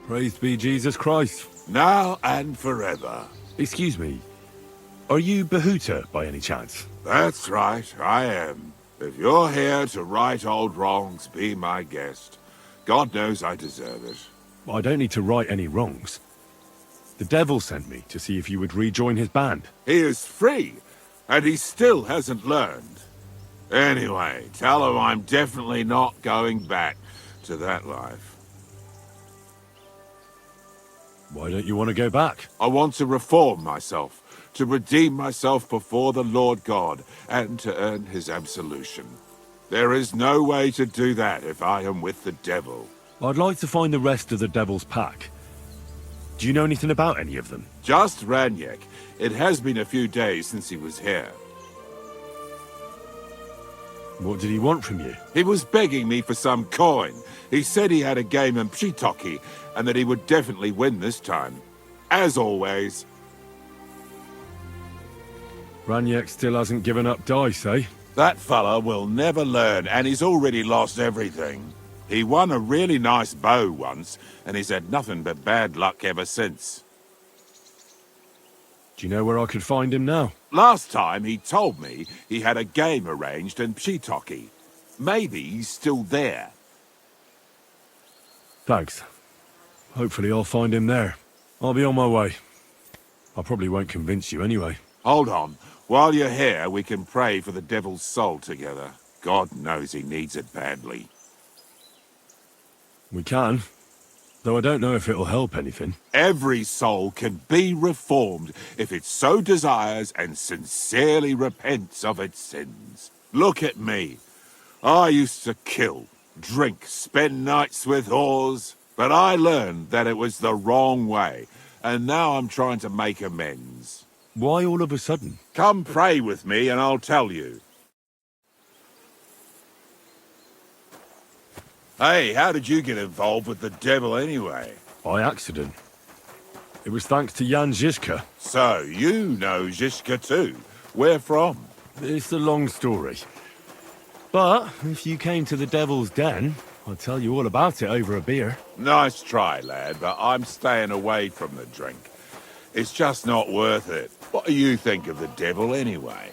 Praised be Jesus Christ. Now and forever. Excuse me, are you Bahuta by any chance? That's right, I am. If you're here to right old wrongs, be my guest. God knows I deserve it. I don't need to right any wrongs. The devil sent me to see if you would rejoin his band. He is free, and he still hasn't learned. Anyway, tell him I'm definitely not going back to that life. Why don't you want to go back? I want to reform myself, to redeem myself before the Lord God, and to earn his absolution. There is no way to do that if I am with the devil. I'd like to find the rest of the devil's pack. Do you know anything about any of them? Just Raniek. It has been a few days since he was here. What did he want from you? He was begging me for some coin. He said he had a game in Pshitoki, and that he would definitely win this time. As always. Raniek still hasn't given up dice, eh? That fella will never learn, and he's already lost everything. He won a really nice bow once, and he's had nothing but bad luck ever since. Do you know where I could find him now? Last time he told me he had a game arranged in Pshitoki. Maybe he's still there. Thanks. Hopefully I'll find him there. I'll be on my way. I probably won't convince you anyway. Hold on. While you're here, we can pray for the devil's soul together. God knows he needs it badly. We can. Though I don't know if it'll help anything. Every soul can be reformed if it so desires and sincerely repents of its sins. Look at me. I used to kill, drink, spend nights with whores, but I learned that it was the wrong way, and now I'm trying to make amends. Why all of a sudden? Come pray with me and I'll tell you. Hey, how did you get involved with the devil anyway? By accident. It was thanks to Jan Žižka. So, you know Žižka too. Where from? It's a long story. But if you came to the Devil's Den, I'll tell you all about it over a beer. Nice try, lad, but I'm staying away from the drink. It's just not worth it. What do you think of the devil anyway?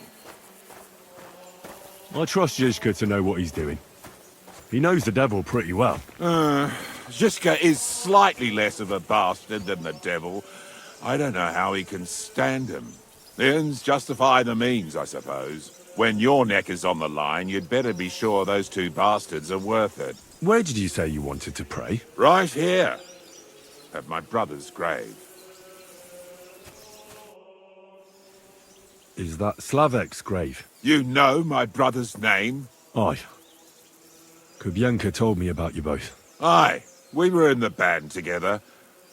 I trust Žižka to know what he's doing. He knows the devil pretty well. Žižka is slightly less of a bastard than the devil. I don't know how he can stand him. The ends justify the means, I suppose. When your neck is on the line, you'd better be sure those two bastards are worth it. Where did you say you wanted to pray? Right here. At my brother's grave. Is that Slavek's grave? You know my brother's name? Aye. Kubienka told me about you both. Aye, we were in the band together,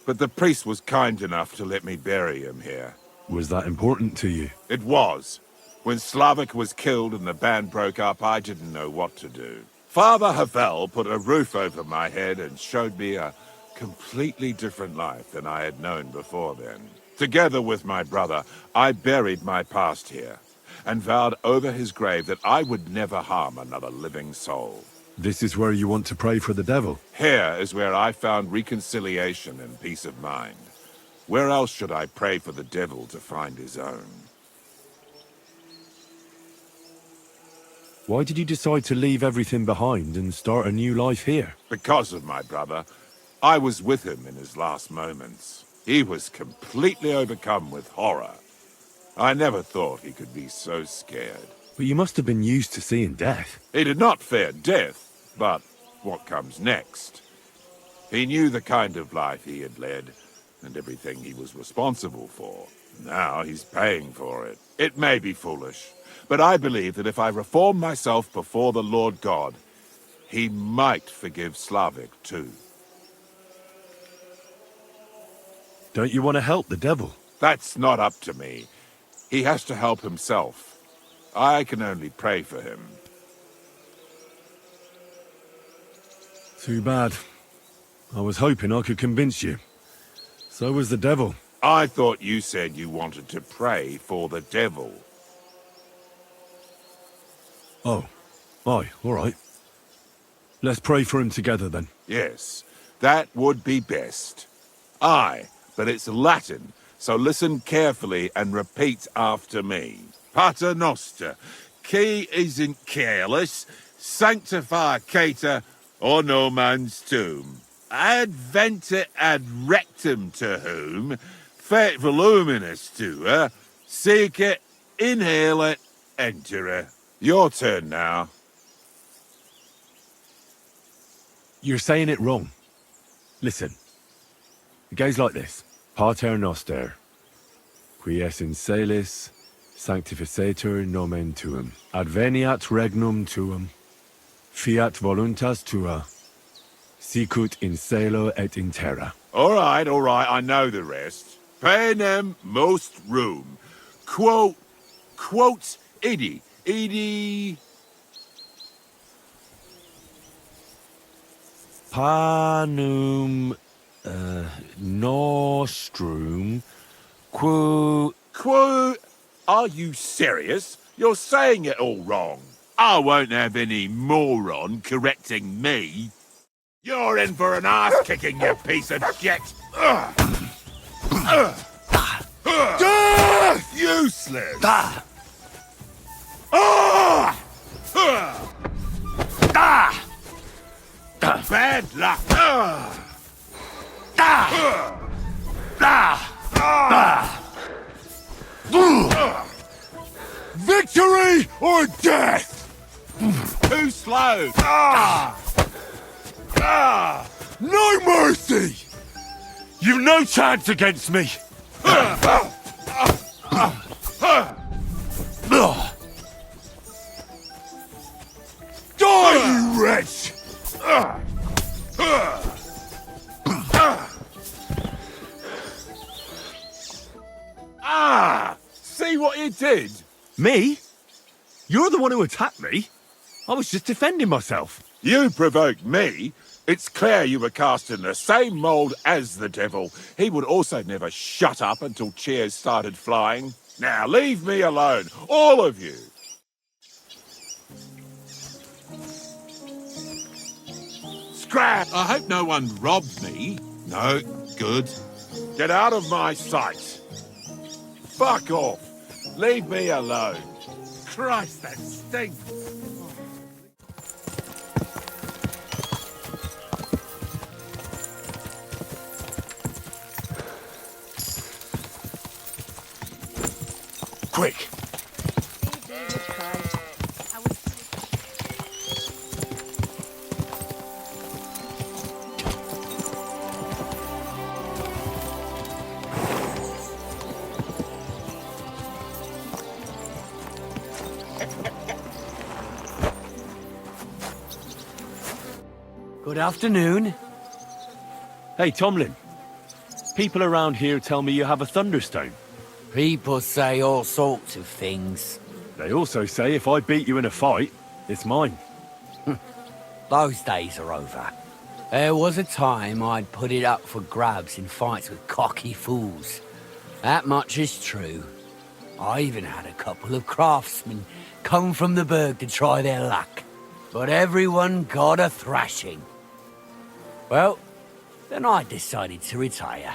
but the priest was kind enough to let me bury him here. Was that important to you? It was. When Slavek was killed and the band broke up, I didn't know what to do. Father Havel put a roof over my head and showed me a completely different life than I had known before then. Together with my brother, I buried my past here, and vowed over his grave that I would never harm another living soul. This is where you want to pray for the devil? Here is where I found reconciliation and peace of mind. Where else should I pray for the devil to find his own? Why did you decide to leave everything behind and start a new life here? Because of my brother. I was with him in his last moments. He was completely overcome with horror. I never thought he could be so scared. But you must have been used to seeing death. He did not fear death, but what comes next. He knew the kind of life he had led, and everything he was responsible for. Now he's paying for it. It may be foolish, but I believe that if I reform myself before the Lord God, he might forgive Slavek too. Don't you want to help the devil? That's not up to me. He has to help himself. I can only pray for him. Too bad. I was hoping I could convince you. So was the devil. I thought you said you wanted to pray for the devil. Oh. Aye, all right. Let's pray for him together then. Yes, that would be best. Aye, but it's Latin, so listen carefully and repeat after me. Pater noster, qui isn't careless, sanctify cater, or no man's tomb. Adventure ad rectum to whom, fet voluminous to her, seek it, inhale it, enter her. Your turn now. You're saying it wrong. Listen. It goes like this. Pater noster, qui es in celis, sanctificetur nomen tuum. Adveniat regnum tuum, fiat voluntas tua, sicut in celo et in terra. All right, I know the rest. Panem most room. Quote, idi. Panum nostrum Are you serious? You're saying it all wrong. I won't have any moron correcting me. You're in for an ass-kicking, you piece of shit! Useless! Bad luck! victory or death! Too slow! No mercy! You've no chance against me! Die, you wretch! See what you did? Me? You're the one who attacked me. I was just defending myself. You provoked me. It's clear you were cast in the same mould as the devil. He would also never shut up until cheers started flying. Now leave me alone, all of you. Scrap! I hope no one robbed me. No, good. Get out of my sight. Fuck off. Leave me alone. Christ, that stinks. Quick! Good afternoon. Hey, Tomlin. People around here tell me you have a thunderstone. People say all sorts of things. They also say if I beat you in a fight, it's mine. Those days are over. There was a time I'd put it up for grabs in fights with cocky fools. That much is true. I even had a couple of craftsmen come from the burg to try their luck. But everyone got a thrashing. Well, then I decided to retire.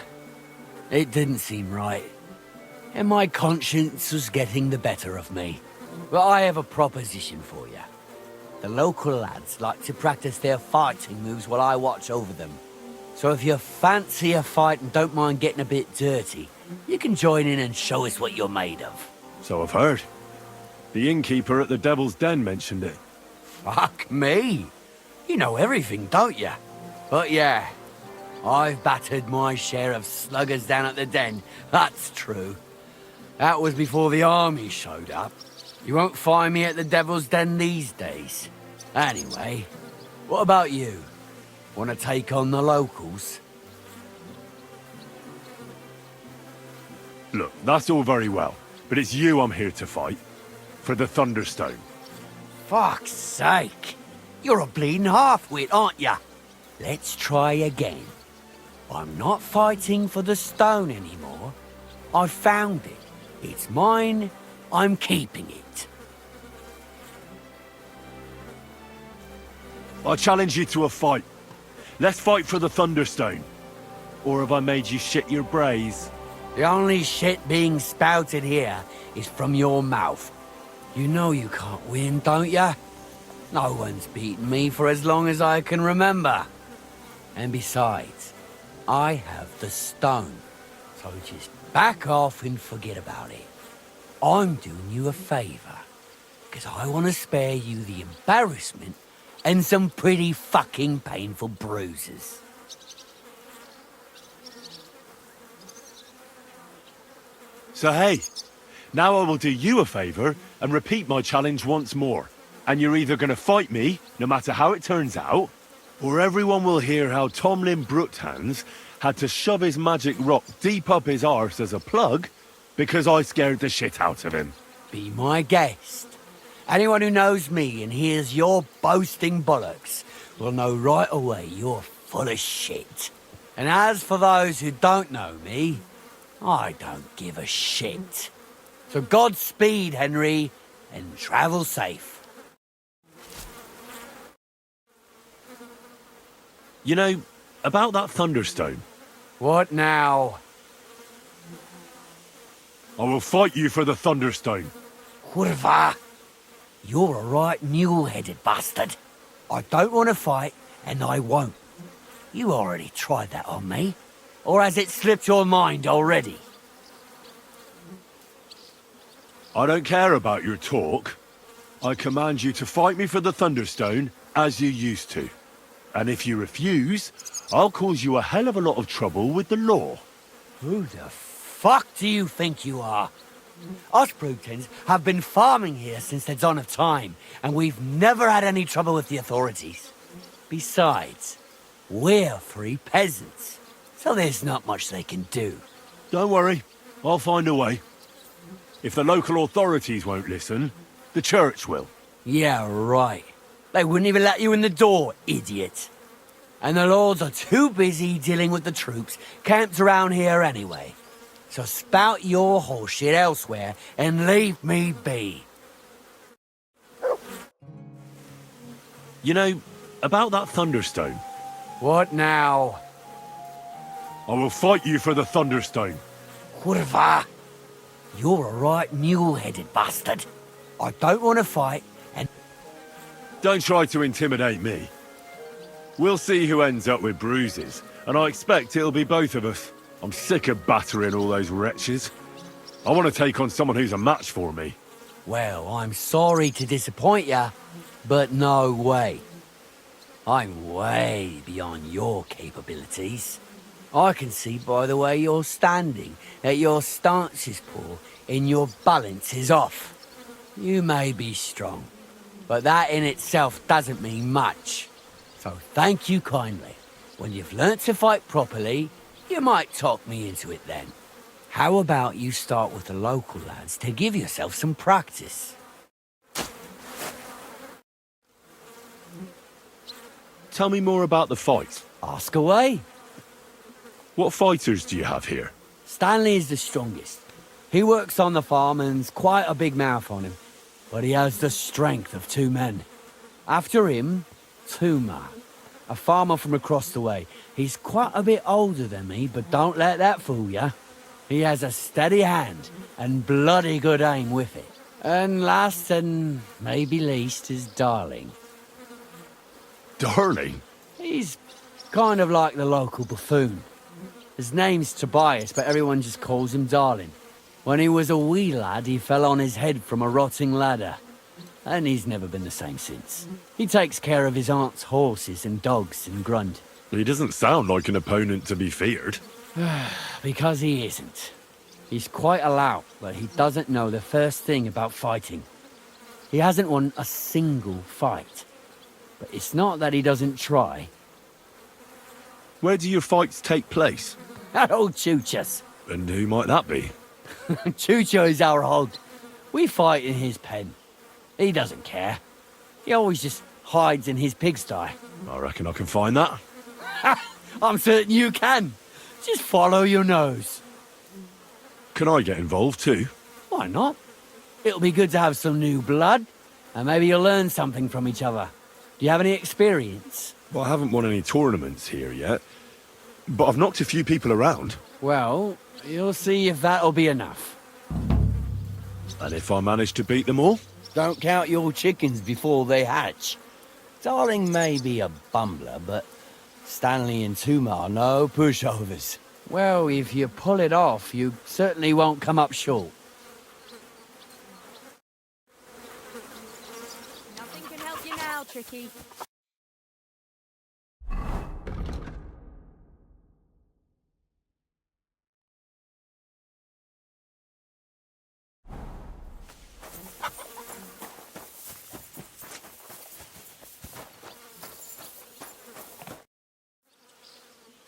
It didn't seem right. And my conscience was getting the better of me. But I have a proposition for you. The local lads like to practice their fighting moves while I watch over them. So if you fancy a fight and don't mind getting a bit dirty, you can join in and show us what you're made of. So I've heard. The innkeeper at the Devil's Den mentioned it. Fuck me. You know everything, don't you? But yeah, I've battered my share of sluggers down at the den, that's true. That was before the army showed up. You won't find me at the Devil's Den these days. Anyway, what about you? Want to take on the locals? Look, that's all very well, but it's you I'm here to fight. For the Thunderstone. Fuck's sake. You're a bleeding half-wit, aren't ya? Let's try again. I'm not fighting for the stone anymore. I found it. It's mine. I'm keeping it. I challenge you to a fight. Let's fight for the Thunderstone. Or have I made you shit your brays? The only shit being spouted here is from your mouth. You know you can't win, don't ya? No one's beaten me for as long as I can remember. And besides, I have the stone. So just back off and forget about it. I'm doing you a favor. Because I want to spare you the embarrassment and some pretty fucking painful bruises. So hey, now I will do you a favor and repeat my challenge once more. And you're either gonna fight me, no matter how it turns out, or everyone will hear how Tomlin Brookhands had to shove his magic rock deep up his arse as a plug because I scared the shit out of him. Be my guest. Anyone who knows me and hears your boasting bollocks will know right away you're full of shit. And as for those who don't know me, I don't give a shit. So Godspeed, Henry, and travel safe. You know, about that Thunderstone, What now? I will fight you for the Thunderstone. Kurva! You're a right mule-headed bastard. I don't want to fight, and I won't. You already tried that on me. Or has it slipped your mind already? I don't care about your talk. I command you to fight me for the Thunderstone, as you used to. And if you refuse, I'll cause you a hell of a lot of trouble with the law. Who the fuck do you think you are? Us Brutons have been farming here since the dawn of time, and we've never had any trouble with the authorities. Besides, we're free peasants, so there's not much they can do. Don't worry, I'll find a way. If the local authorities won't listen, the church will. Yeah, right. They wouldn't even let you in the door, idiot. And the lords are too busy dealing with the troops camped around here anyway. So spout your horseshit elsewhere and leave me be. You know, about that Thunderstone, What now? I will fight you for the Thunderstone. Kurva! You're a right mule-headed bastard. I don't want to fight, and Don't try to intimidate me. We'll see who ends up with bruises, and I expect it'll be both of us. I'm sick of battering all those wretches. I want to take on someone who's a match for me. well, I'm sorry to disappoint ya, but no way. I'm way beyond your capabilities. I can see by the way you're standing that your stance is poor and your balance is off. You may be strong, but that in itself doesn't mean much. So thank you kindly. When you've learnt to fight properly, you might talk me into it then. How about you start with the local lads to give yourself some practice? Tell me more about the fight. Ask away. What fighters do you have here? Stanley is the strongest. He works on the farm and's quite a big mouth on him, but he has the strength of 2 men. After him, Tuma, a farmer from across the way. He's quite a bit older than me, but don't let that fool ya. He has a steady hand and bloody good aim with it. And last and maybe least is Darling. Darling? He's kind of like the local buffoon. His name's Tobias, but everyone just calls him Darling. When he was a wee lad, he fell on his head from a rotting ladder. And he's never been the same since. He takes care of his aunt's horses and dogs in Grund. He doesn't sound like an opponent to be feared. Because he isn't. He's quite a lout, but he doesn't know the first thing about fighting. He hasn't won a single fight. But it's not that he doesn't try. Where do your fights take place? That old Chuchas. And who might that be? Chucho is our hog. We fight in his pen. He doesn't care. He always just hides in his pigsty. I reckon I can find that. I'm certain you can. Just follow your nose. Can I get involved too? Why not? It'll be good to have some new blood, and maybe you'll learn something from each other. Do you have any experience? Well, I haven't won any tournaments here yet. but I've knocked a few people around. Well, you'll see if that'll be enough. And if I manage to beat them all? Don't count your chickens before they hatch. Darling may be a bumbler, but Stanley and Tuma are no pushovers. Well, if you pull it off, you certainly won't come up short. Nothing can help you now, Tricky.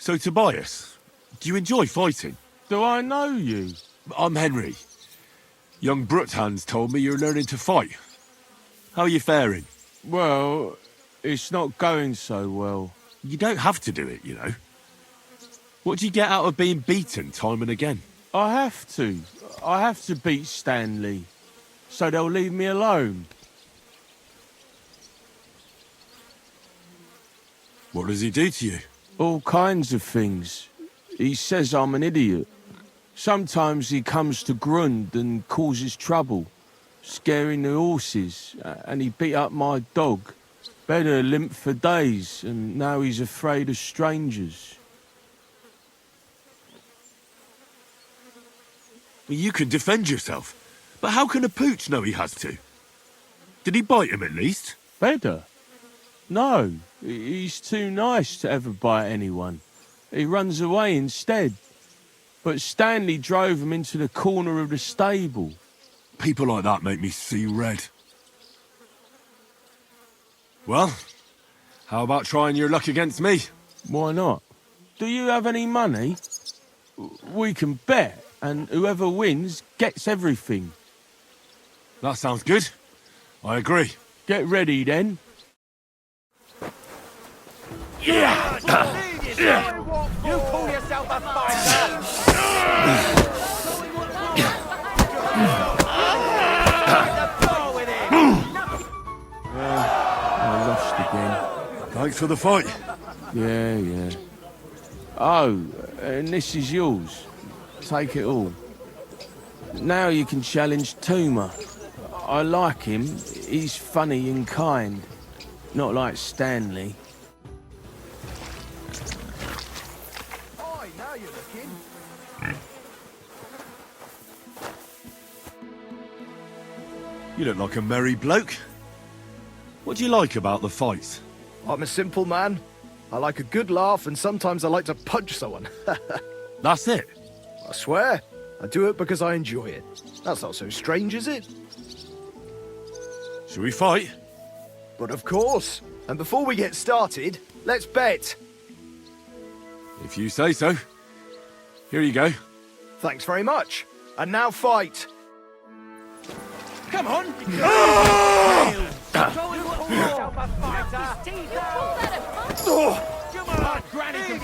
So, Tobias, do you enjoy fighting? Do I know you? I'm Henry. Young Bruthans told me you're learning to fight. How are you faring? Well, it's not going so well. You don't have to do it, you know. What do you get out of being beaten time and again? I have to. I have to beat Stanley, so they'll leave me alone. What does he do to you? All kinds of things. He says I'm an idiot. Sometimes he comes to Grund and causes trouble, scaring the horses, and he beat up my dog. Better limp for days, and now he's afraid of strangers. You can defend yourself, but how can a pooch know he has to? Did he bite him at least? Better? No, he's too nice to ever bite anyone. He runs away instead. But Stanley drove him into the corner of the stable. People like that make me see red. Well, how about trying your luck against me? Why not? Do you have any money? We can bet, and whoever wins gets everything. That sounds good. I agree. Get ready then. Yeah! You call yourself a fighter? I lost again. Thanks for the fight. Yeah. Oh, and this is yours. Take it all. Now you can challenge Tuma. I like him. He's funny and kind. Not like Stanley. Now you're looking. You look like a merry bloke. What do you like about the fights? I'm a simple man. I like a good laugh, and sometimes I like to punch someone. That's it. I swear, I do it because I enjoy it. That's not so strange, is it? Shall we fight? But of course. And before we get started, let's bet. If you say so. Here you go. Thanks very much. And now fight. Come on! Come on, Granny can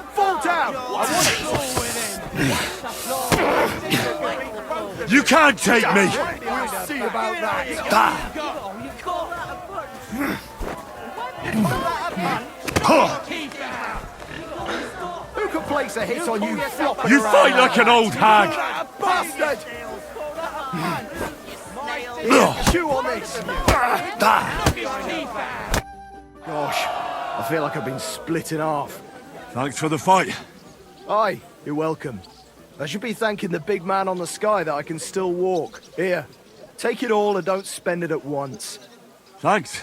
Fall down! You can't take me! We'll see about that. Who could place a hit on you flopping You around fight like an old hag! bastard! Chew on this! Gosh, I feel like I've been split in half. Thanks for the fight. Aye, you're welcome. I should be thanking the big man on the sky that I can still walk. Here, take it all and don't spend it at once. Thanks.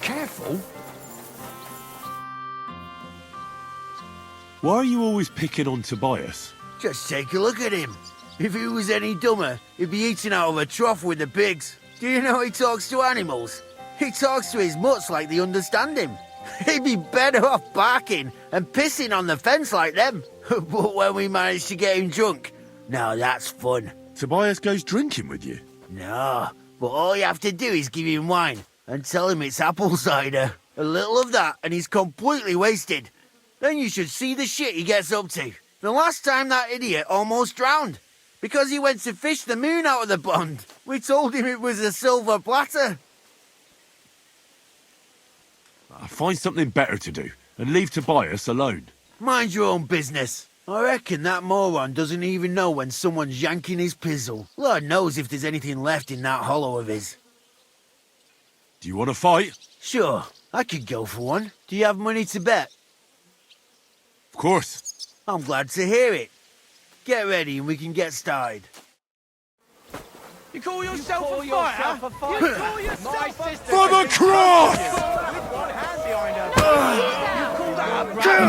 Careful. Why are you always picking on Tobias? Just take a look at him. If he was any dumber, he'd be eating out of a trough with the pigs. Do you know he talks to animals? He talks to his mutts like they understand him. He'd be better off barking and pissing on the fence like them. But when we manage to get him drunk, now that's fun. Tobias goes drinking with you? No, but all you have to do is give him wine and tell him it's apple cider. A little of that and he's completely wasted. Then you should see the shit he gets up to. The last time that idiot almost drowned. Because he went to fish the moon out of the pond. We told him it was a silver platter. Find something better to do and leave Tobias alone. Mind your own business. I reckon that moron doesn't even know when someone's yanking his pizzle. Lord knows if there's anything left in that hollow of his. Do you want to fight? Sure, I could go for one. Do you have money to bet? Of course. I'm glad to hear it. Get ready and we can get started. You call yourself a fighter? You call yourself a For the cross! With one hand behind her. You call that a Should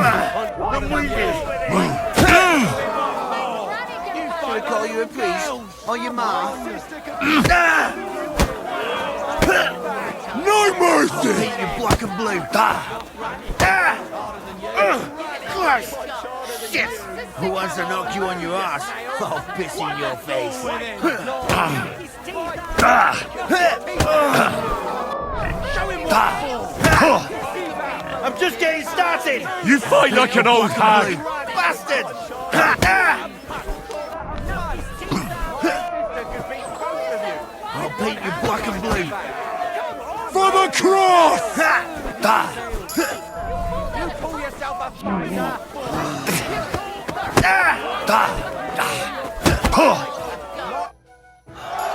I call you a priest? Or your ma? No mercy! Paint you black and blue. Christ! Shit! Who wants to knock you on your ass? I'll piss in your face. I'm just getting started! You fight like an old hag! Bastard! I'll paint you black and blue. For the cross! You call yourself a fighter?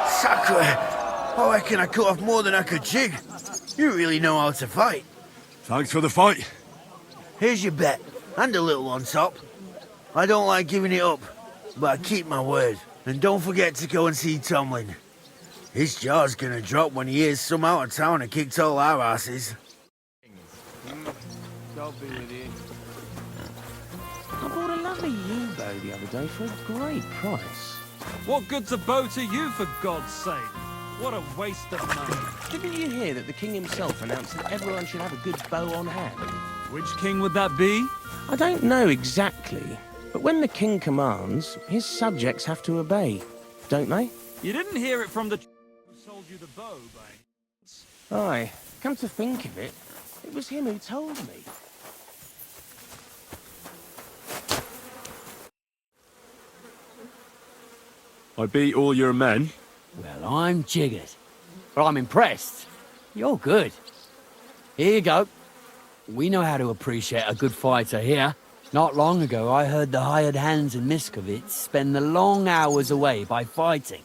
Sacre! I reckon I cut off more than I could jig. You really know how to fight. Thanks for the fight. Here's your bet, and a little on top. I don't like giving it up, but I keep my word. And don't forget to go and see Tomlin. His jaw's gonna drop when he hears some out of town and kicked all our asses. God be with you. I bought a lovely yew bow the other day for a great price. What good's a bow to you, for God's sake? What a waste of money. Didn't you hear that the king himself announced that everyone should have a good bow on hand? Which king would that be? I don't know exactly, but when the king commands, his subjects have to obey, don't they? You didn't hear it from the who sold you the bow, by Aye, come to think of it, it was him who told me. I beat all your men. Well, I'm jiggered. But I'm impressed. You're good. Here you go. We know how to appreciate a good fighter here. Not long ago, I heard the hired hands in Miskovitz spend the long hours away by fighting.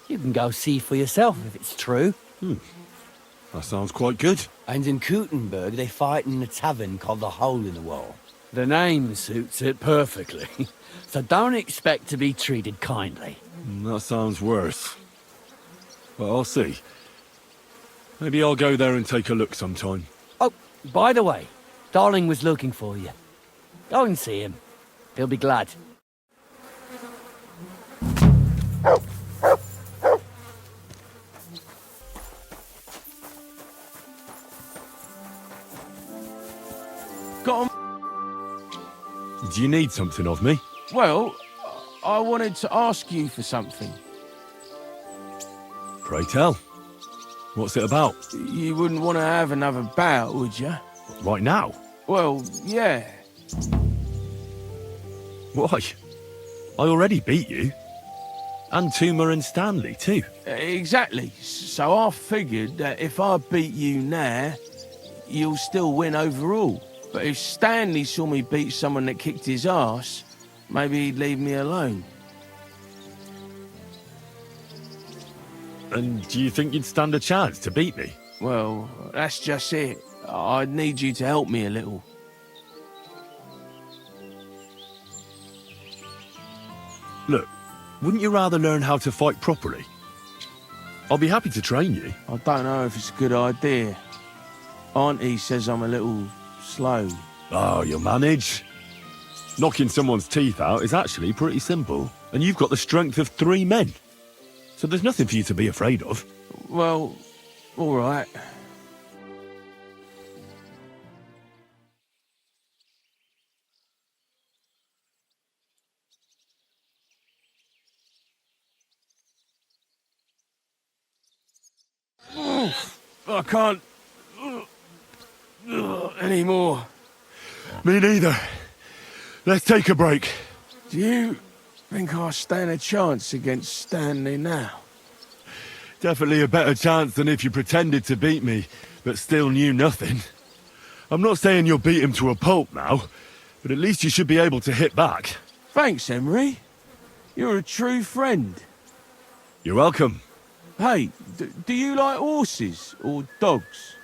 You can go see for yourself if it's true. That sounds quite good. And in Kuttenberg, they fight in a tavern called the Hole in the Wall. The name suits it perfectly. So don't expect to be treated kindly. That sounds worse. Well, I'll see. Maybe I'll go there and take a look sometime. Oh, by the way, Darling was looking for you. Go and see him. He'll be glad. Got 'em. Do you need something of me? Well, I wanted to ask you for something. Pray tell. What's it about? You wouldn't want to have another bout, would you? Right now? Well, yeah. Why? I already beat you. And Tuma and Stanley, too. Exactly. So I figured that if I beat you now, you'll still win overall. But if Stanley saw me beat someone that kicked his ass, maybe he'd leave me alone. And do you think you'd stand a chance to beat me? Well, that's just it. I'd need you to help me a little. Look, wouldn't you rather learn how to fight properly? I'll be happy to train you. I don't know if it's a good idea. Auntie says I'm a little slow. Oh, you'll manage. Knocking someone's teeth out is actually pretty simple. And you've got the strength of 3 men. So there's nothing for you to be afraid of. Well, all right. I can't anymore. Me neither. Let's take a break. Do you think I stand a chance against Stanley now? Definitely a better chance than if you pretended to beat me, but still knew nothing. I'm not saying you'll beat him to a pulp now, but at least you should be able to hit back. Thanks, Emery. You're a true friend. You're welcome. Hey, do you like horses or dogs?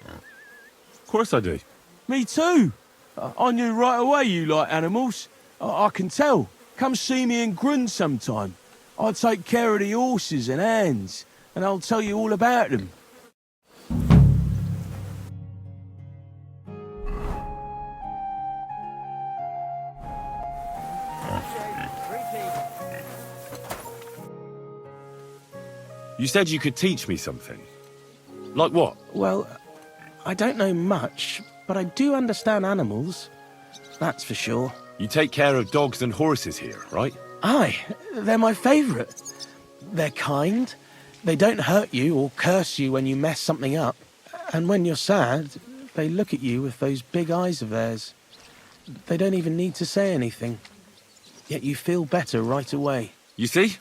Of course I do. Me too. I knew right away you like animals. I can tell. Come see me in Grun sometime. I'll take care of the horses and hands, and I'll tell you all about them. You said you could teach me something. Like what? Well, I don't know much, but I do understand animals. That's for sure. You take care of dogs and horses here, right? Aye, they're my favourite. They're kind, they don't hurt you or curse you when you mess something up. And when you're sad, they look at you with those big eyes of theirs. They don't even need to say anything. Yet you feel better right away. You see?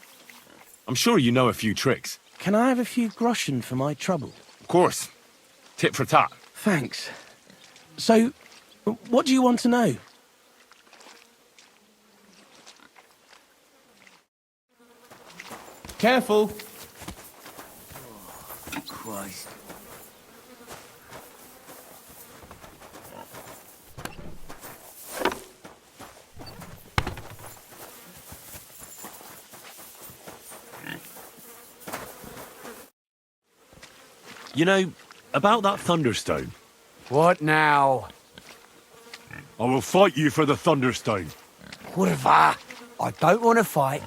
I'm sure you know a few tricks. Can I have a few groschen for my trouble? Of course. Tit for tat. Thanks. So, what do you want to know? Careful. Oh, Christ. You know, about that Thunderstone. What now? I will fight you for the Thunderstone. Whatever. I don't want to fight.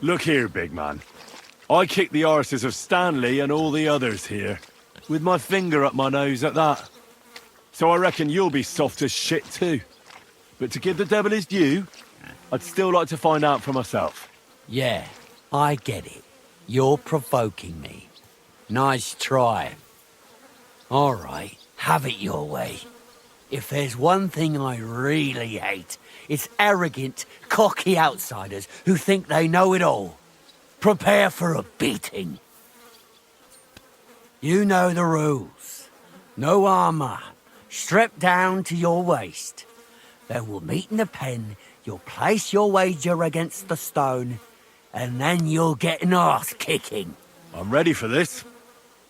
Look here, big man. I kicked the arses of Stanley and all the others here, with my finger up my nose at that. So I reckon you'll be soft as shit too. But to give the devil his due, I'd still like to find out for myself. Yeah, I get it. You're provoking me. Nice try. All right, have it your way. If there's one thing I really hate, it's arrogant, cocky outsiders who think they know it all. Prepare for a beating. You know the rules. No armor. Strip down to your waist. Then we'll meet in the pen, you'll place your wager against the stone, and then you'll get an arse kicking. I'm ready for this.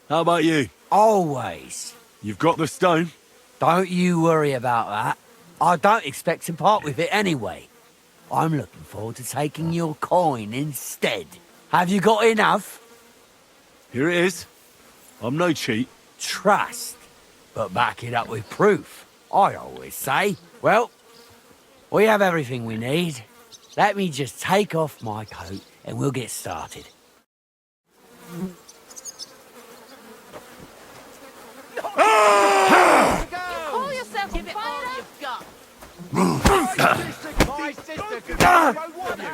How about you? Always. You've got the stone? Don't you worry about that. I don't expect to part with it anyway. I'm looking forward to taking your coin instead. Have you got enough? Here it is. I'm no cheat. Trust, but back it up with proof, I always say. Well, we have everything we need. Let me just take off my coat and we'll get started. Call yourself a fighter?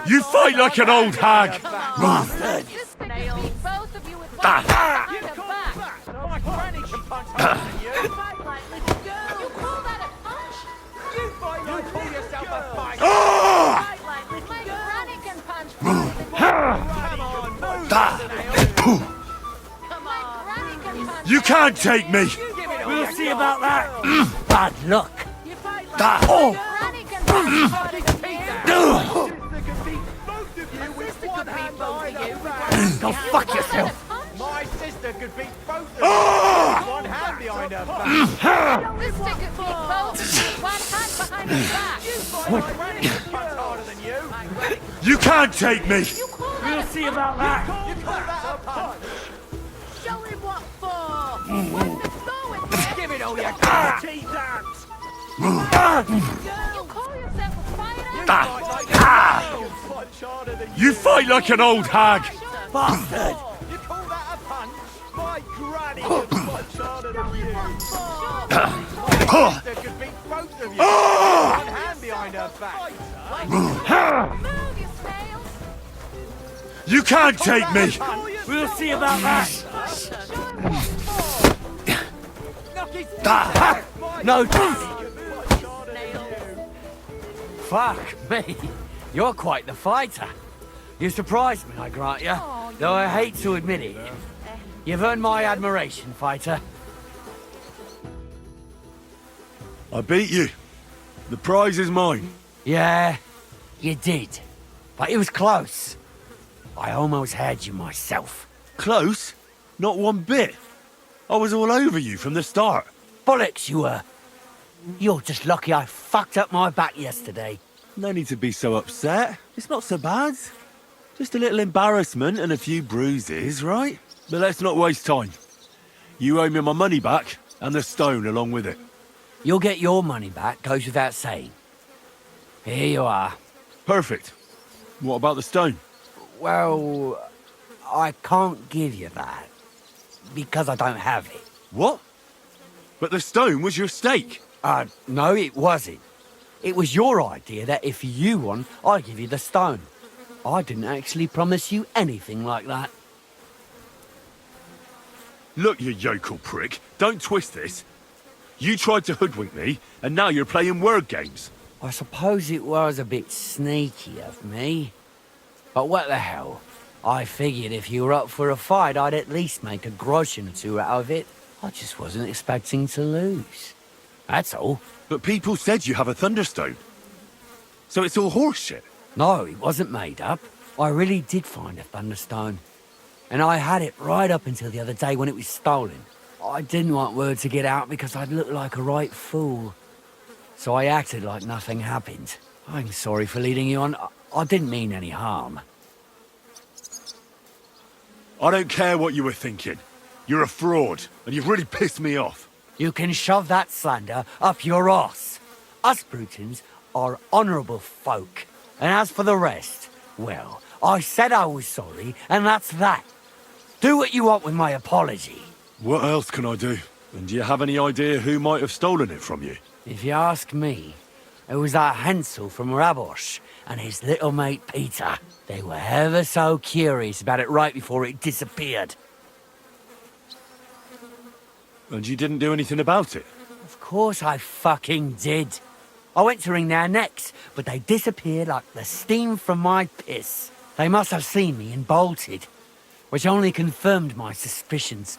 You fight like an old hag! Bastard! This thing could beat both of you with one behind the back. My granny can punch harder than you. Fight like little girl. You call that a punch? You call yourself a fighter. Fight like little girl. My granny can punch harder than you. Come on, granny can punch. You can't take me! We'll see about that. Bad luck. You fight like granny can punch harder than you. Sister could beat both of you. Go fuck yourself. My sister could beat both of you. One hand behind her back. Sister could beat both of you. One hand behind her back. My granny can punch harder than you. My granny can You can't take me! You call that We'll see about that. You call that a punch? Show him what for. Where's the going? Give it all you got. Cheese dance. You call yourself a fighter? You fight like an old hag! Bastard. You call that a punch? My granny can punch harder than you. Sister could beat both of you. One hand behind her back. Move, you snails. You can't take me! We'll see about that. Knock his No. can punch harder than you. Fuck me. You're quite the fighter. You surprised me, I grant you. Though I hate to admit it. You've earned my admiration, fighter. I beat you. The prize is mine. Yeah, you did. But it was close. I almost had you myself. Close? Not one bit. I was all over you from the start. Bollocks you were. You're just lucky I fucked up my back yesterday. No need to be so upset. It's not so bad. Just a little embarrassment and a few bruises, right? But let's not waste time. You owe me my money back, and the stone along with it. You'll get your money back, goes without saying. Here you are. Perfect. What about the stone? Well, I can't give you that. Because I don't have it. What? But the stone was your stake. No, it wasn't. It was your idea that if you won, I'd give you the stone. I didn't actually promise you anything like that. Look, you yokel prick. Don't twist this. You tried to hoodwink me, and now you're playing word games. I suppose it was a bit sneaky of me. But what the hell? I figured if you were up for a fight, I'd at least make a groschen or two out of it. I just wasn't expecting to lose. That's all. But people said you have a thunderstone. So it's all horseshit. No, it wasn't made up. I really did find a thunderstone. And I had it right up until the other day when it was stolen. I didn't want word to get out because I'd look like a right fool. So I acted like nothing happened. I'm sorry for leading you on. I didn't mean any harm. I don't care what you were thinking. You're a fraud, and you've really pissed me off. You can shove that slander up your arse. Us Brutons are honourable folk. And as for the rest, well, I said I was sorry, and that's that. Do what you want with my apology. What else can I do? And do you have any idea who might have stolen it from you? If you ask me, it was that Hansel from Rabosh and his little mate Peter. They were ever so curious about it right before it disappeared. And you didn't do anything about it? Of course I fucking did. I went to wring their necks, but they disappeared like the steam from my piss. They must have seen me and bolted, which only confirmed my suspicions.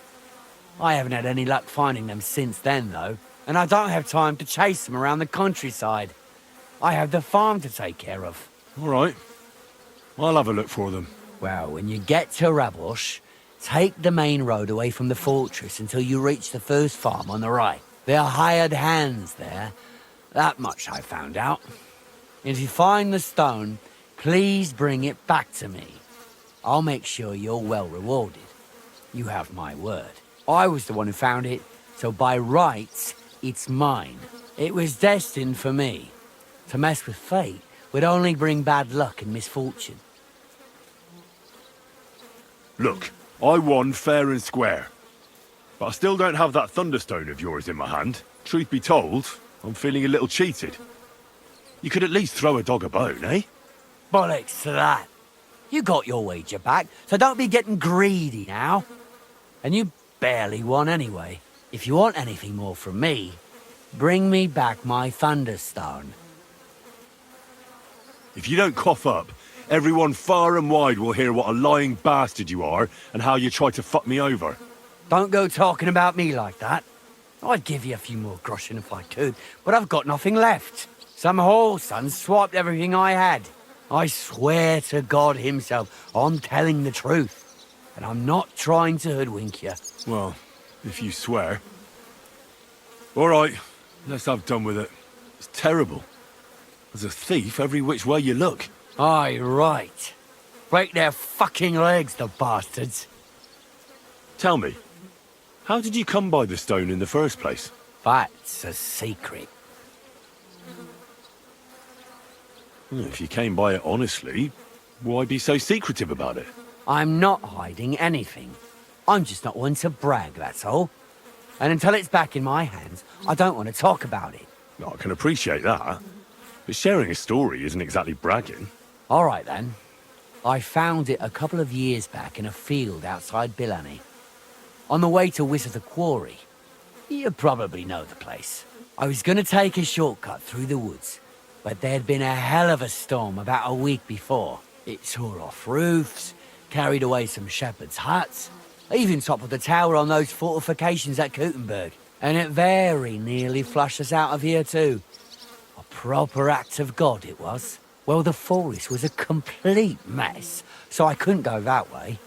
I haven't had any luck finding them since then, though, and I don't have time to chase them around the countryside. I have the farm to take care of. All right. I'll have a look for them. Well, when you get to Rabosh, take the main road away from the fortress until you reach the first farm on the right. There are hired hands there. That much I found out. If you find the stone, please bring it back to me. I'll make sure you're well rewarded. You have my word. I was the one who found it, so by rights, it's mine. It was destined for me. To mess with fate would only bring bad luck and misfortune. Look, I won fair and square. But I still don't have that thunderstone of yours in my hand. Truth be told, I'm feeling a little cheated. You could at least throw a dog a bone, eh? Bollocks to that. You got your wager back, so don't be getting greedy now. And you barely won anyway. If you want anything more from me, bring me back my thunderstone. If you don't cough up, everyone far and wide will hear what a lying bastard you are and how you tried to fuck me over. Don't go talking about me like that. I'd give you a few more groschen if I could, but I've got nothing left. Some whoreson swiped everything I had. I swear to God himself, I'm telling the truth. And I'm not trying to hoodwink you. Well, if you swear. All right, let's have done with it. It's terrible. There's a thief every which way you look. Aye, right. Break their fucking legs, the bastards. Tell me, how did you come by the stone in the first place? That's a secret. If you came by it honestly, why be so secretive about it? I'm not hiding anything. I'm just not one to brag, that's all. And until it's back in my hands, I don't want to talk about it. I can appreciate that. But sharing a story isn't exactly bragging. All right, then. I found it a couple of years back in a field outside Billany. On the way to Whistler Quarry. You probably know the place. I was going to take a shortcut through the woods, But there'd been a hell of a storm about a week before. It tore off roofs, carried away some shepherds' huts, even toppled the tower on those fortifications at Gutenberg. And it very nearly flushed us out of here too. A proper act of God it was. Well, the forest was a complete mess, so I couldn't go that way.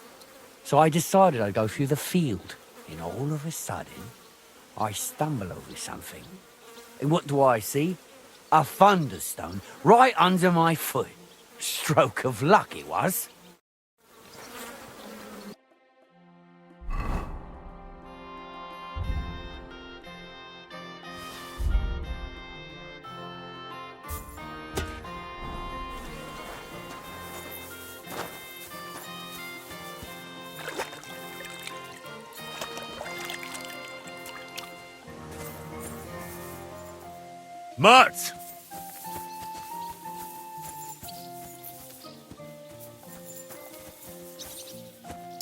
So I decided I'd go through the field. And all of a sudden, I stumble over something. And what do I see? A thunderstone right under my foot. Stroke of luck it was. Mutt!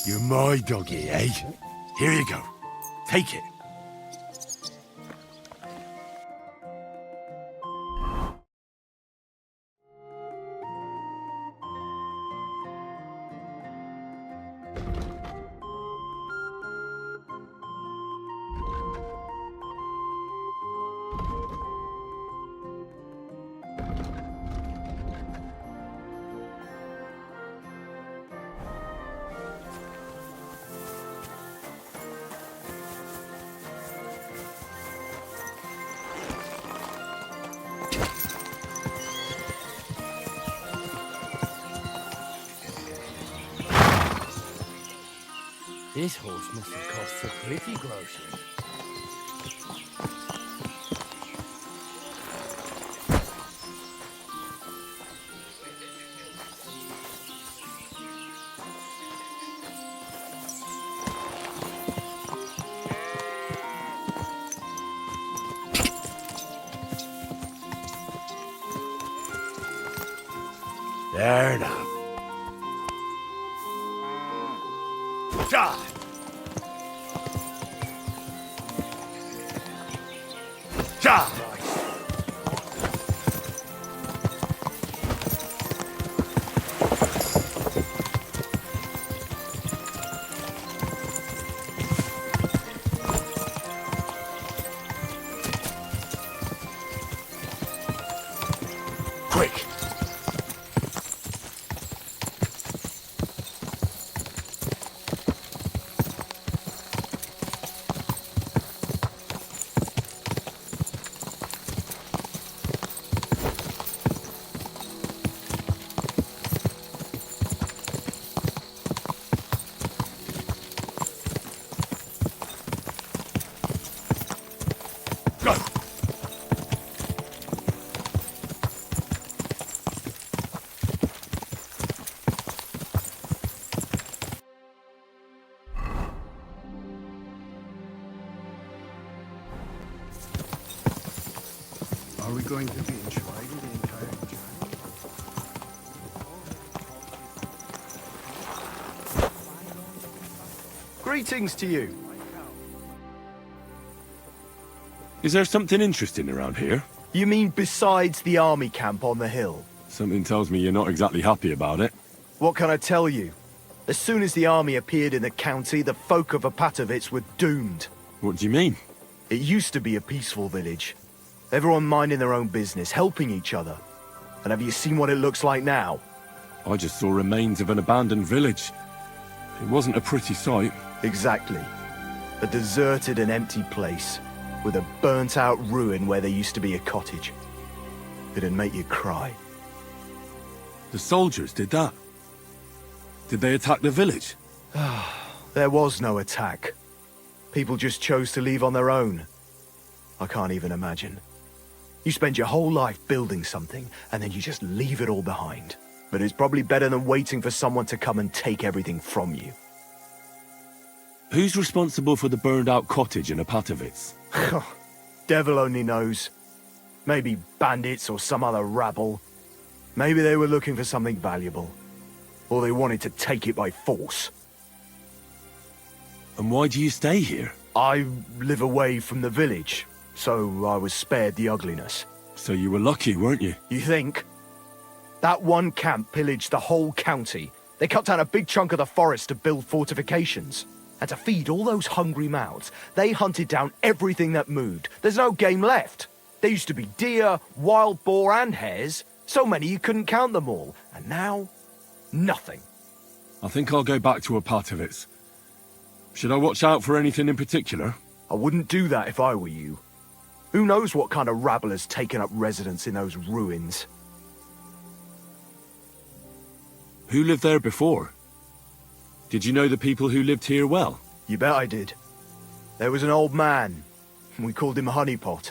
You're my doggy, eh? Here you go. Take it. This horse must have cost a pretty grocery. There now. Die! Die! Quick! Go! Are we going to be in Schweigen the entire journey? Greetings to you. Is there something interesting around here? You mean besides the army camp on the hill? Something tells me you're not exactly happy about it. What can I tell you? As soon as the army appeared in the county, the folk of Opatovitz were doomed. What do you mean? It used to be a peaceful village. Everyone minding their own business, helping each other. And have you seen what it looks like now? I just saw remains of an abandoned village. It wasn't a pretty sight. Exactly. A deserted and empty place, with a burnt-out ruin where there used to be a cottage. It'd make you cry. The soldiers did that. Did they attack the village? There was no attack. People just chose to leave on their own. I can't even imagine. You spend your whole life building something, and then you just leave it all behind. But it's probably better than waiting for someone to come and take everything from you. Who's responsible for the burned-out cottage in Opatovitz? Devil only knows. Maybe bandits or some other rabble. Maybe they were looking for something valuable. Or they wanted to take it by force. And why do you stay here? I live away from the village, so I was spared the ugliness. So you were lucky, weren't you? You think? That one camp pillaged the whole county. They cut down a big chunk of the forest to build fortifications. And to feed all those hungry mouths, they hunted down everything that moved. There's no game left. There used to be deer, wild boar and hares. So many you couldn't count them all. And now, nothing. I think I'll go back to Oratory. Should I watch out for anything in particular? I wouldn't do that if I were you. Who knows what kind of rabble has taken up residence in those ruins? Who lived there before? Did you know the people who lived here well? You bet I did. There was an old man. We called him Honeypot.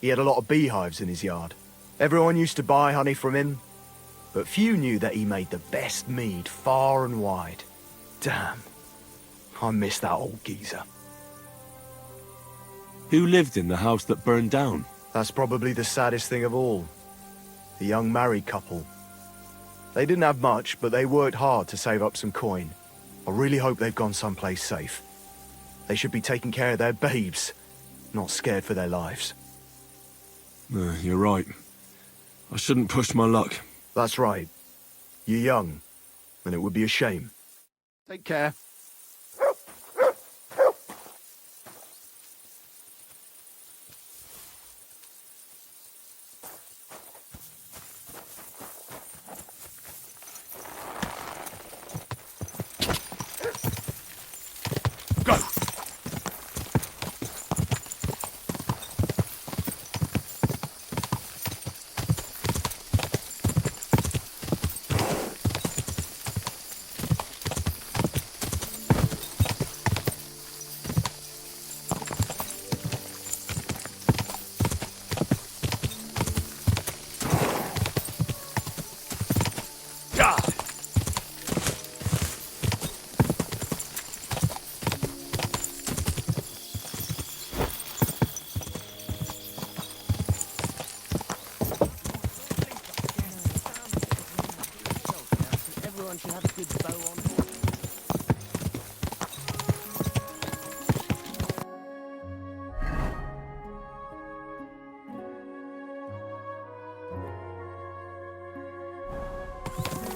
He had a lot of beehives in his yard. Everyone used to buy honey from him, but few knew that he made the best mead far and wide. Damn. I miss that old geezer. Who lived in the house that burned down? That's probably the saddest thing of all. The young married couple. They didn't have much, but they worked hard to save up some coin. I really hope they've gone someplace safe. They should be taking care of their babes, not scared for their lives. You're right. I shouldn't push my luck. That's right. You're young, and it would be a shame. Take care.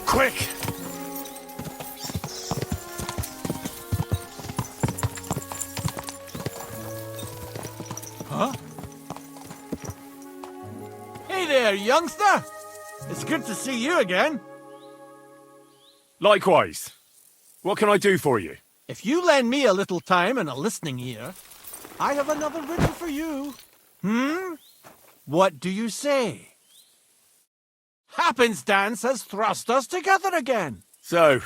Quick! Huh? Hey there, youngster! It's good to see you again. Likewise. What can I do for you? If you lend me a little time and a listening ear, I have another riddle for you. What do you say? Happenstance has thrust us together again. So,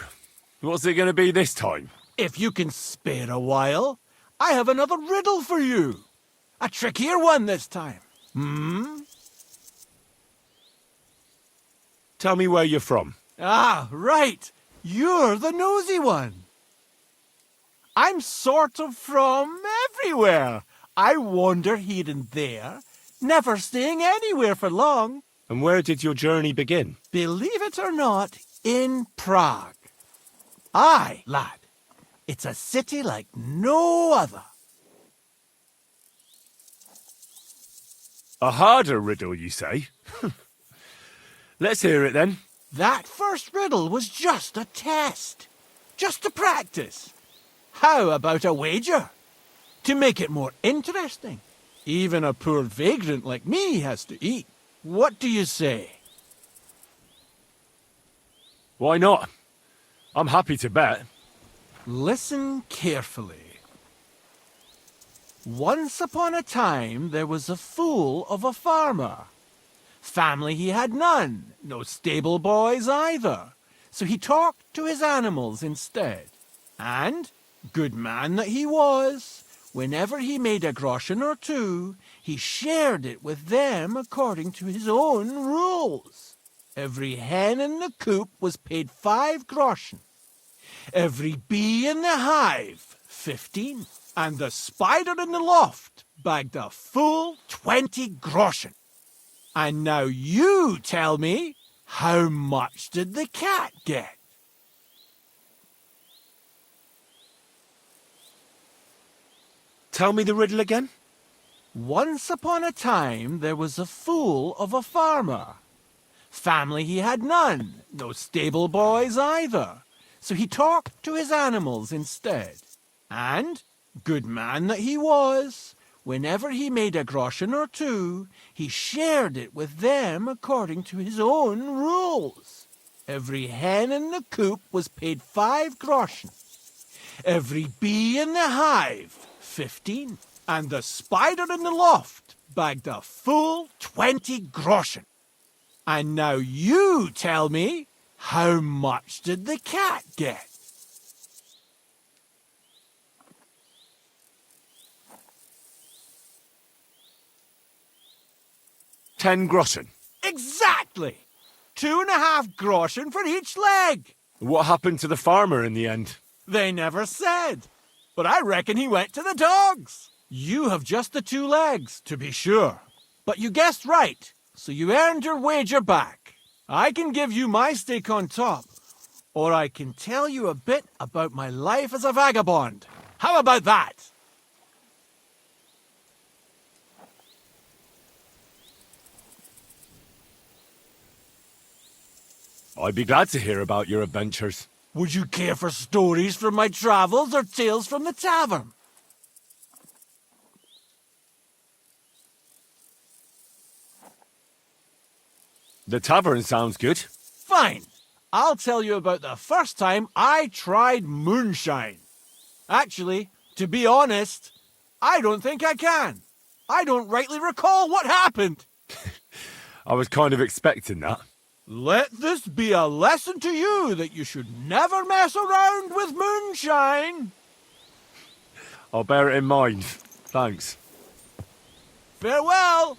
what's it going to be this time? If you can spare a while, I have another riddle for you. A trickier one this time. Tell me where you're from. Ah, right. You're the nosy one. I'm sort of from everywhere. I wander here and there, never staying anywhere for long. And where did your journey begin? Believe it or not, in Prague. Aye, lad. It's a city like no other. A harder riddle, you say? Let's hear it then. That first riddle was just a test. Just to practice. How about a wager? To make it more interesting. Even a poor vagrant like me has to eat. What do you say? Why not? I'm happy to bet. Listen carefully. Once upon a time, there was a fool of a farmer. Family he had none, no stable boys either. So he talked to his animals instead. And, good man that he was, whenever he made a groschen or two, he shared it with them according to his own rules. Every hen in the coop was paid 5 groschen. Every bee in the hive, 15. And the spider in the loft bagged a full 20 groschen. And now you tell me, how much did the cat get? Tell me the riddle again. Once upon a time, there was a fool of a farmer. Family he had none, no stable boys either, so he talked to his animals instead. And, good man that he was, whenever he made a groschen or two, he shared it with them according to his own rules. Every hen in the coop was paid 5 groschen. Every bee in the hive, 15. And the spider in the loft bagged a full 20 groschen. And now you tell me, how much did the cat get? $10 groschen. Exactly! 2.5 groschen for each leg. What happened to the farmer in the end? They never said. But I reckon he went to the dogs. You have just the 2 legs, to be sure. But you guessed right, so you earned your wager back. I can give you my stake on top, or I can tell you a bit about my life as a vagabond. How about that? I'd be glad to hear about your adventures. Would you care for stories from my travels or tales from the tavern? The tavern sounds good. Fine. I'll tell you about the first time I tried moonshine. Actually, to be honest, I don't think I can. I don't rightly recall what happened. I was kind of expecting that. Let this be a lesson to you that you should never mess around with moonshine. I'll bear it in mind. Thanks. Farewell.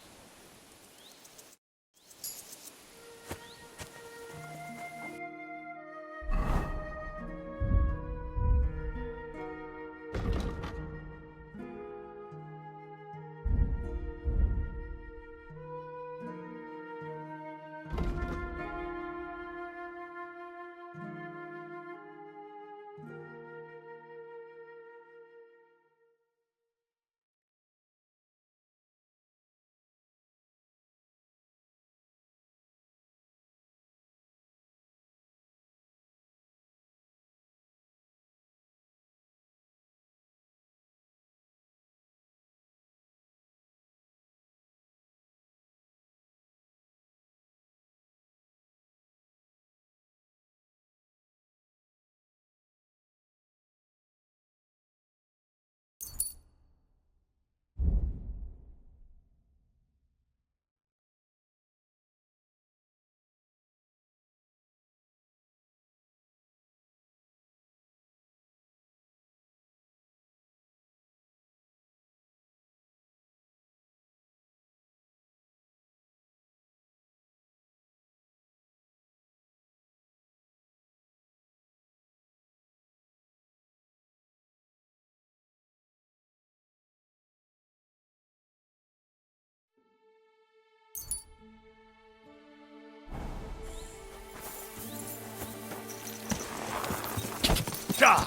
Ah!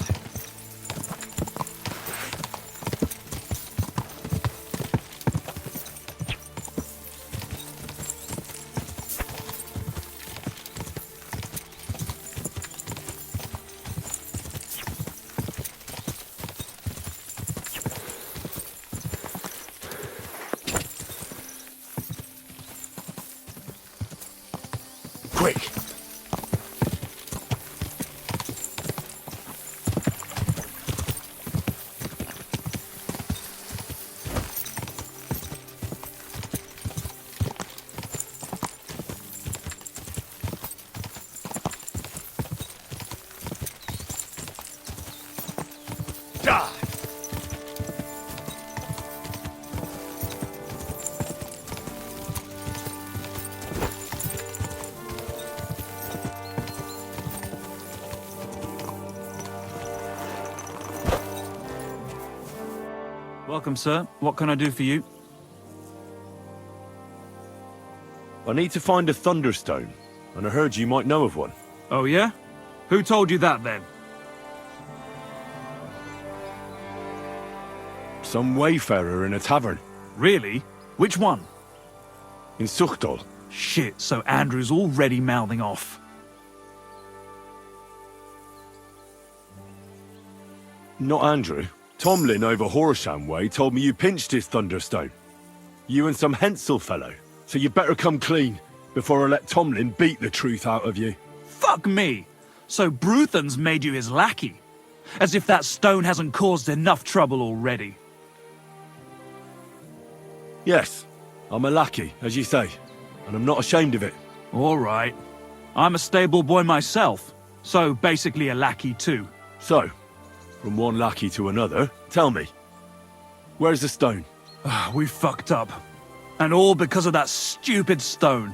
Quick! Die! Welcome, sir. What can I do for you? I need to find a thunderstone, and I heard you might know of one. Oh, yeah? Who told you that, then? Some wayfarer in a tavern. Really? Which one? In Suchtol. Shit, so Andrew's already mouthing off. Not Andrew. Tomlin over Horsham way told me you pinched his Thunderstone. You and some Hensel fellow. So you better come clean before I let Tomlin beat the truth out of you. Fuck me! So Bruthan's made you his lackey? As if that stone hasn't caused enough trouble already. Yes, I'm a lackey, as you say, and I'm not ashamed of it. All right. I'm a stable boy myself, so basically a lackey too. So, from one lackey to another, tell me, where's the stone? We fucked up. And all because of that stupid stone.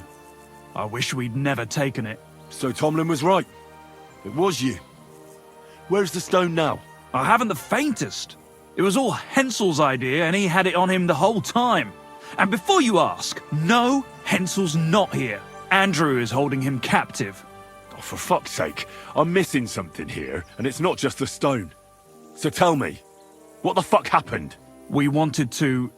I wish we'd never taken it. So Tomlin was right. It was you. Where's the stone now? I haven't the faintest. It was all Hensel's idea and he had it on him the whole time. And before you ask, no, Hensel's not here. Andrew is holding him captive. Oh, for fuck's sake, I'm missing something here, and it's not just the stone. So tell me, what the fuck happened? We wanted to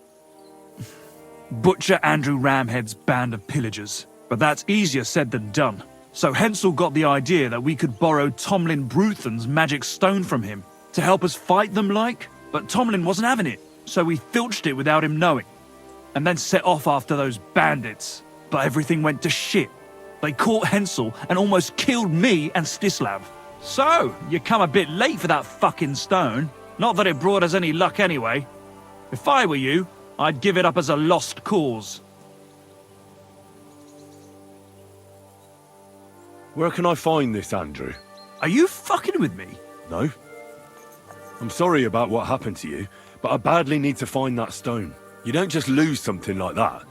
butcher Andrew Ramhead's band of pillagers, but that's easier said than done. So Hensel got the idea that we could borrow Tomlin Bruthan's magic stone from him to help us fight them like, but Tomlin wasn't having it, so we filched it without him knowing, and then set off after those bandits. But everything went to shit. They caught Hensel and almost killed me and Stislav. So, you come a bit late for that fucking stone. Not that it brought us any luck anyway. If I were you, I'd give it up as a lost cause. Where can I find this, Andrew? Are you fucking with me? No. I'm sorry about what happened to you, but I badly need to find that stone. You don't just lose something like that.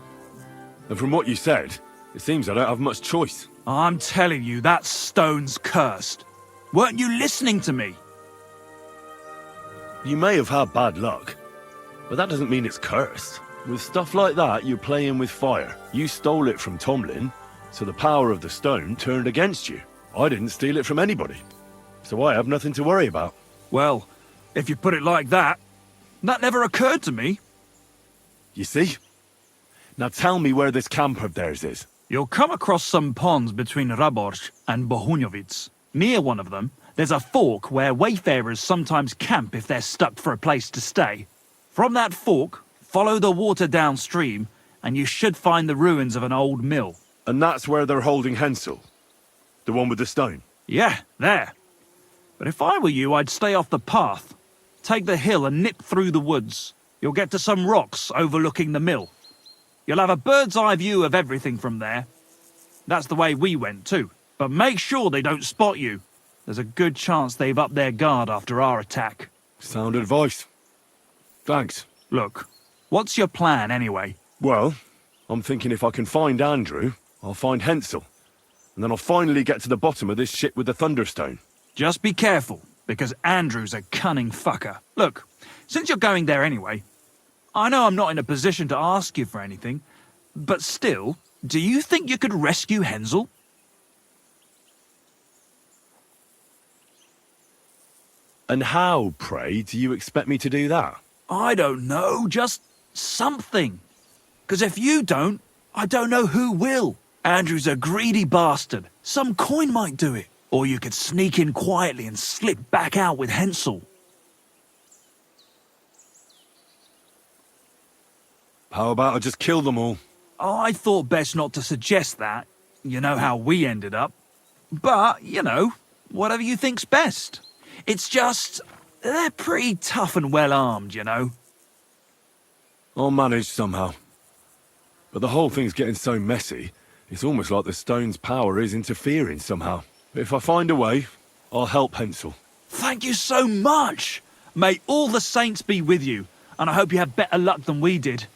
And from what you said, it seems I don't have much choice. I'm telling you, that stone's cursed. Weren't you listening to me? You may have had bad luck, but that doesn't mean it's cursed. With stuff like that, you're playing with fire. You stole it from Tomlin, so the power of the stone turned against you. I didn't steal it from anybody, so I have nothing to worry about. Well, if you put it like that, that never occurred to me. You see? Now tell me where this camp of theirs is. You'll come across some ponds between Raborj and Bohunjovic. Near one of them, there's a fork where wayfarers sometimes camp if they're stuck for a place to stay. From that fork, follow the water downstream, and you should find the ruins of an old mill. And that's where they're holding Hensel? The one with the stone? Yeah, there. But if I were you, I'd stay off the path. Take the hill and nip through the woods. You'll get to some rocks overlooking the mill. You'll have a bird's eye view of everything from there. That's the way we went too. But make sure they don't spot you. There's a good chance they've upped their guard after our attack. Sound advice. Thanks. Look, what's your plan anyway? Well, I'm thinking if I can find Andrew, I'll find Hensel. And then I'll finally get to the bottom of this shit with the Thunderstone. Just be careful, because Andrew's a cunning fucker. Look, since you're going there anyway, I know I'm not in a position to ask you for anything, but still, do you think you could rescue Hensel? And how, pray, do you expect me to do that? I don't know, just something. Because if you don't, I don't know who will. Andrew's a greedy bastard. Some coin might do it. Or you could sneak in quietly and slip back out with Hensel. How about I just kill them all? I thought best not to suggest that. You know how we ended up. But, you know, whatever you think's best. It's just, they're pretty tough and well-armed, you know. I'll manage somehow. But the whole thing's getting so messy, it's almost like the stone's power is interfering somehow. If I find a way, I'll help Hensel. Thank you so much! May all the saints be with you, and I hope you have better luck than we did.